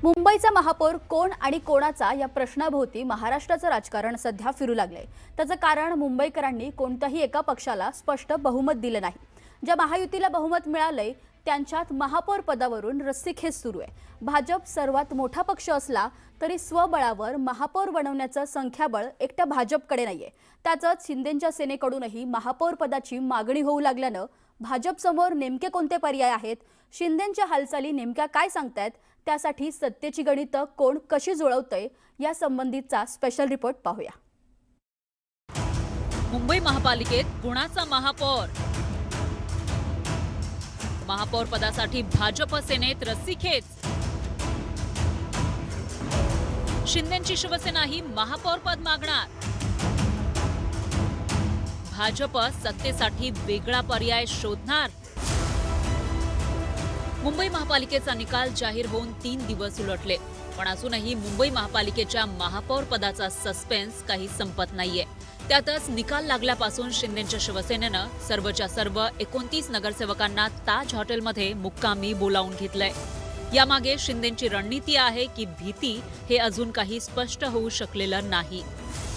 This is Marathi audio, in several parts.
मुंबईचा महापौर कोण आणि कोणाचा या प्रश्नाभोवती महाराष्ट्राचं राजकारण सध्या फिरू लागलंय। त्याचं कारण मुंबईकरांनी कोणत्याही एका पक्षाला स्पष्ट बहुमत दिलं नाही। ज्या महायुतीला बहुमत मिळालंय त्यांच्यात महापौर पदावरून रस्सीखेच सुरू आहे। भाजप सर्वात मोठा पक्ष असला तरी स्वबळावर महापौर बनवण्याचं संख्याबळ एकट्या भाजपकडे नाहीये। त्यातच शिंदेंच्या सेनेकडूनही महापौर पदाची मागणी होऊ लागल्यानं भाजप समोर नेमके कोणते पर्याय आहेत, शिंदेंच्या हालचाली नेमक्या काय सांगतायत, त्यासाठी सत्तेची गणितं कोण कशी जुळवतंय या संबंधीचा स्पेशल रिपोर्ट पाहूया। मुंबई महापालिकेत कुणाचा महापौर? महापौर पदासाठी भाजप सेनेत रस्सीखेच। शिंदेंची शिवसेना ही महापौर पद मागणार। भाजप सत्तेसाठी वेगळा पर्याय शोधणार। मुंबई महापालिकेचा निकाल जाहीर होऊन 3 दिवस उलटले, पण अजूनही मुंबई महापालिकेच्या महापौर पदाचा सस्पेन्स काही संपत नाहीये। त्यातच निकाल लागल्यापासून शिंदेंच्या शिवसेनेनं सर्वच्या सर्व 29 नगरसेवकांना ताज हॉटेलमध्ये मुक्कामी बोलावून घेतलंय। यामागे शिंदेंची रणनीती आहे की भीती हे अजून काही स्पष्ट होऊ शकलेलं नाही,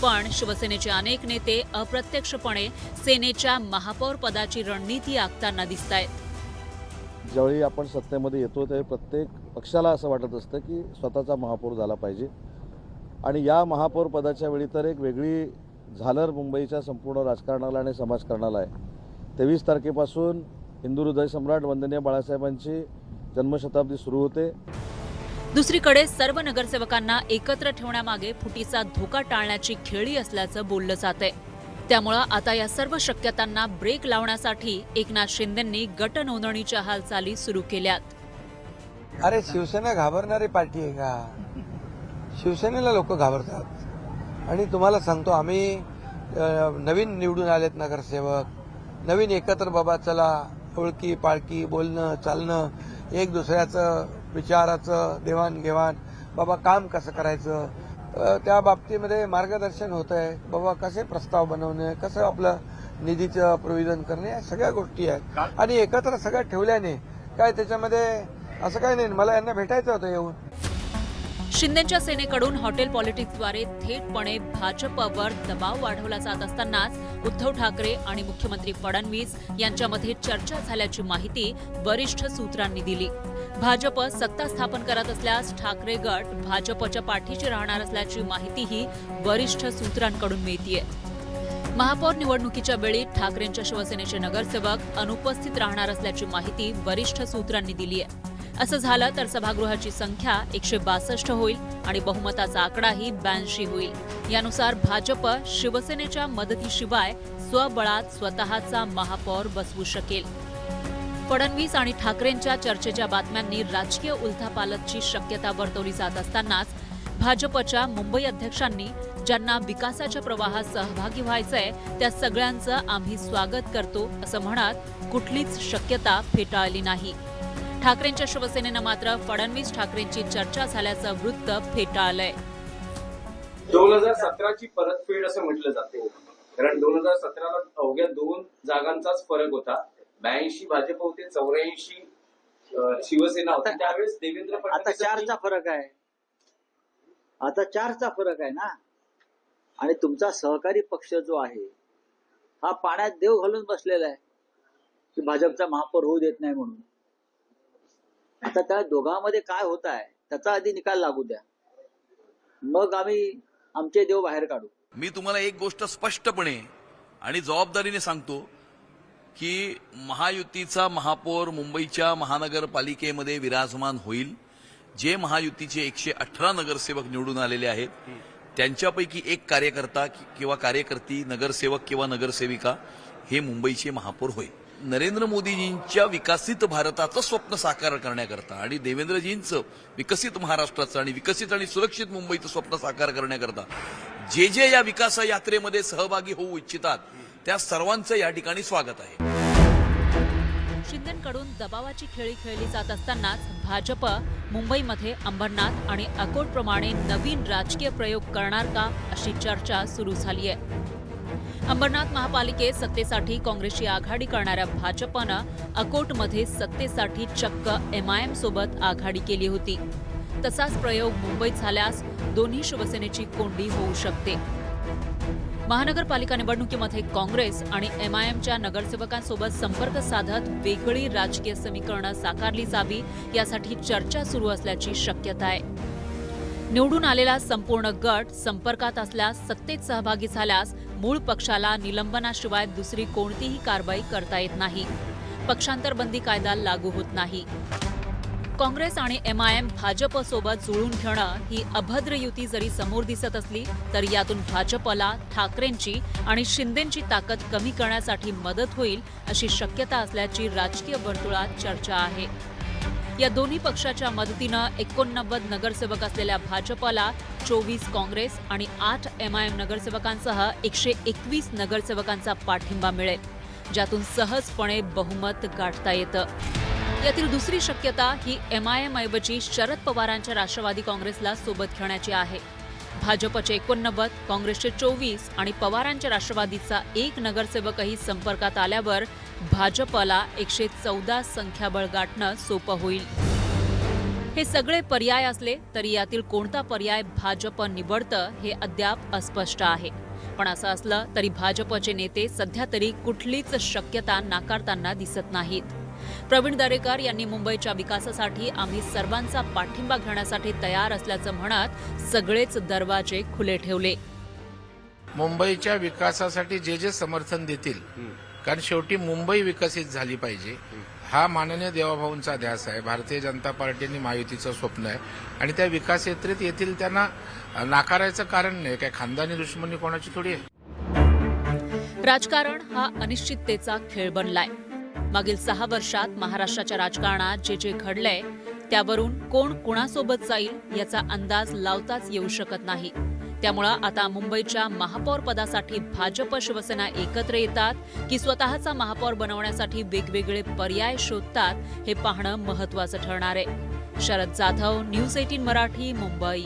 पण शिवसेनेचे अनेक नेते अप्रत्यक्षपणे सेनेच्या महापौर पदाची रणनीती आखताना दिसतायत। ज्यावेळी आपण सत्तेमध्ये येतो त्यावेळी प्रत्येक पक्षाला असं वाटत असतं की स्वतःचा महापौर झाला पाहिजे, आणि या महापौर पदाच्या वेळी तर एक वेगळी झालर मुंबईच्या संपूर्ण राजकारणाला आणि समाजकारणाला आहे। 23 तारखेपासून हिंदू हृदय सम्राट वंदनीय बाळासाहेबांची जन्मशताब्दी सुरू होते। दुसरीकडे सर्व नगरसेवकांना एकत्र ठेवण्यामागे फुटीचा धोका टाळण्याची खेळी असल्याचं बोललं जातंय। त्यामुळे आता या सर्व शक्यतांना ब्रेक लावण्यासाठी एकनाथ शिंदेंनी गट नोंदणीच्या हालचाली सुरू केल्यात। अरे शिवसेना घाबरणारी पार्टी आहे का? शिवसेनेला लोक घाबरतात। आणि तुम्हाला सांगतो, आम्ही नवीन निवडून आलेत नगरसेवक, नवीन एकत्र बाबा चला ओळखी पाळखी बोलणं चालणं, एक दुसऱ्याचं विचाराचं देवाणघेवाण, बाबा काम कसं करायचं त्या बाबतीमध्ये मार्गदर्शन होत आहे। बाबा कसे प्रस्ताव बनवणे, कसं आपलं निधीचं प्रोव्हिजन करणे, या सगळ्या गोष्टी आहेत। आणि एकत्र सगळ्या ठेवल्याने काय त्याच्यामध्ये असं काही नाही। मला यांना भेटायचं होतं येऊन। शिंदेंच्या सेनेकडून हॉटेल पॉलिटिक्सद्वारे थेटपणे भाजपवर दबाव वाढवला जात असतानाच उद्धव ठाकरे आणि मुख्यमंत्री फडणवीस यांच्यामध्ये चर्चा झाल्याची माहिती वरिष्ठ सूत्रांनी दिली। भाजप सत्ता स्थापन करत असल्यास ठाकरे गट भाजपच्या पाठीशी राहणार असल्याची माहितीही वरिष्ठ सूत्रांकडून मिळतेय। महापौर निवडणुकीच्या वेळी ठाकरेंच्या शिवसेनेचे नगरसेवक अनुपस्थित राहणार असल्याची माहिती वरिष्ठ सूत्रांनी दिली आहे। असं झालं तर सभागृहाची संख्या 162 होईल आणि बहुमताचा आकडाही 82 होईल। यानुसार भाजप शिवसेनेच्या मदतीशिवाय स्वबळात स्वतःचा महापौर बसवू शकेल। फडणवीस आणि ठाकरेंच्या चर्चेच्या बातम्यांनी राजकीय उलथापालथची शक्यता वर्तवली जात असतानाच भाजपच्या मुंबई अध्यक्षांनी ज्यांना विकासाच्या प्रवाहात सहभागी व्हायचंय त्या सगळ्यांचं आम्ही स्वागत करतो असं म्हणत कुठलीच शक्यता फेटाळली नाही। ठाकरेंच्या शिवसेनेनं मात्र फडणवीस ठाकरेंची चर्चा झाल्याचं वृत्त फेटाळलंय। 2017ची परतफेड असं म्हटलं जाते, कारण 2017ला अवघ्या 2 जागांचाच फरक होता। 82 भाजप होते, 84 शिवसेना होती। त्यावेळेस देवेंद्र फडणवीस आता 4चा फरक आहे। आता 4चा फरक आहे ना। आणि तुमचा सहकारी पक्ष जो आहे हा पाण्यात देव घालून बसलेला आहे की भाजपचा महापौर होऊ देत नाही म्हणून। आता त्या दोघांमध्ये काय होत आहे त्याचा आधी निकाल लागू द्या, मग आम्ही आमचे देव बाहेर काढू। मी तुम्हाला एक गोष्ट स्पष्टपणे आणि जबाबदारीने सांगतो की महायुतीचा महापौर मुंबईच्या महानगरपालिकेमध्ये विराजमान होईल। जे महायुतीचे 118 नगरसेवक निवडून आलेले आहेत त्यांच्यापैकी एक कार्यकर्ता किंवा कार्यकर्ती, नगरसेवक किंवा नगरसेविका हे मुंबईचे महापौर होईल। नरेंद्र मोदीजींच्या विकसित भारताचं स्वप्न साकार करण्याकरता आणि देवेंद्रजींचं विकसित महाराष्ट्राचं आणि विकसित आणि सुरक्षित मुंबईचं स्वप्न साकार करण्याकरता जे जे या विकास यात्रेमध्ये सहभागी होऊ इच्छितात त्या सर्वांचं या ठिकाणी स्वागत आहे। शिंदेंकडून दबावाची खेळी खेळली जात असतानाच भाजप मुंबईमध्ये अंबरनाथ आणि अकोटप्रमाणे नवीन राजकीय प्रयोग करणार का अशी चर्चा सुरू झाली आहे। अंबरनाथ महापालिकेत सत्तेसाठी काँग्रेसची आघाडी करणाऱ्या भाजपनं अकोटमध्ये सत्तेसाठी चक्क MIM सोबत आघाडी केली होती। तसाच प्रयोग मुंबईत झाल्यास दोन्ही शिवसेनेची कोंडी होऊ शकते. महानगरपालिका निवडणुकीमध्ये काँग्रेस आणि MIMच्या नगरसेवकांसोबत संपर्क साधत वेगळी राजकीय समीकरणं साकारली जावी यासाठी चर्चा सुरू असल्याची शक्यता आहे. निवडून आलेला संपूर्ण गट संपर्कात असल्यास, सत्तेत सहभागी झाल्यास मूळ पक्षाला निलंबनाशिवाय दुसरी कोणतीही कारवाई करता येत नाही. पक्षांतर बंदी कायदा लागू होत नाही. काँग्रेस आणि MIM भाजपसोबत जुळून घेणं ही अभद्र युती जरी समोर दिसत असली तरी यातून भाजपला ठाकरेंची आणि शिंदेंची ताकद कमी करण्यासाठी मदत होईल अशी शक्यता असल्याची राजकीय वर्तुळात चर्चा आहे. या दोन्ही पक्षाच्या मदतीनं 89 नगरसेवक असलेल्या भाजपला 24 काँग्रेस आणि 8 MIM नगरसेवकांसह 121 नगरसेवकांचा पाठिंबा मिळेल, ज्यातून सहजपणे बहुमत गाठता येतं. यातील दुसरी शक्यता ही MIM ऐवजी शरद पवारांच्या राष्ट्रवादी काँग्रेसला सोबत घेण्याची आहे. भाजपचे 89, काँग्रेसचे 24 आणि पवारांच्या राष्ट्रवादीचा 1 नगरसेवकही संपर्कात आल्यावर भाजपला 114 संख्याबळ गाठणं सोपं होईल. हे सगळे पर्याय असले तरी यातील कोणता पर्याय भाजप निवडतं हे अद्याप अस्पष्ट आहे. पण असं असलं तरी भाजपचे नेते सध्या तरी कुठलीच शक्यता नाकारताना दिसत नाहीत. प्रवीण दरेकर यांनी मुंबईच्या विकासासाठी आम्ही सर्वांचा पाठिंबा घेण्यासाठी तयार असल्याचं म्हणत सगळेच दरवाजे खुले ठेवले. मुंबईच्या विकासासाठी जे जे समर्थन देतील, कारण शेवटी मुंबई विकसित झाली पाहिजे हा माननीय देवाभाऊंचा ध्यास आहे. भारतीय जनता पार्टीने महायुतीचं स्वप्न आहे आणि त्या विकास यात्रेत येथील त्यांना नाकारायचं कारण नाही. काय खानदानी दुश्मनी कोणाची थोडी आहे. राजकारण हा अनिश्चिततेचा खेळ बनलाय. मागील 6 वर्षात महाराष्ट्राच्या राजकारणात जे जे घडलंय त्यावरून कोण कुणासोबत जाईल याचा अंदाज लावताच येऊ शकत नाही. त्यामुळं आता मुंबईच्या महापौर पदासाठी भाजप शिवसेना एकत्र येतात की स्वतःचा महापौर बनवण्यासाठी वेगवेगळे पर्याय शोधतात हे पाहणं महत्त्वाचं ठरणार आहे. शरद जाधव, न्यूज 18 मराठी, मुंबई.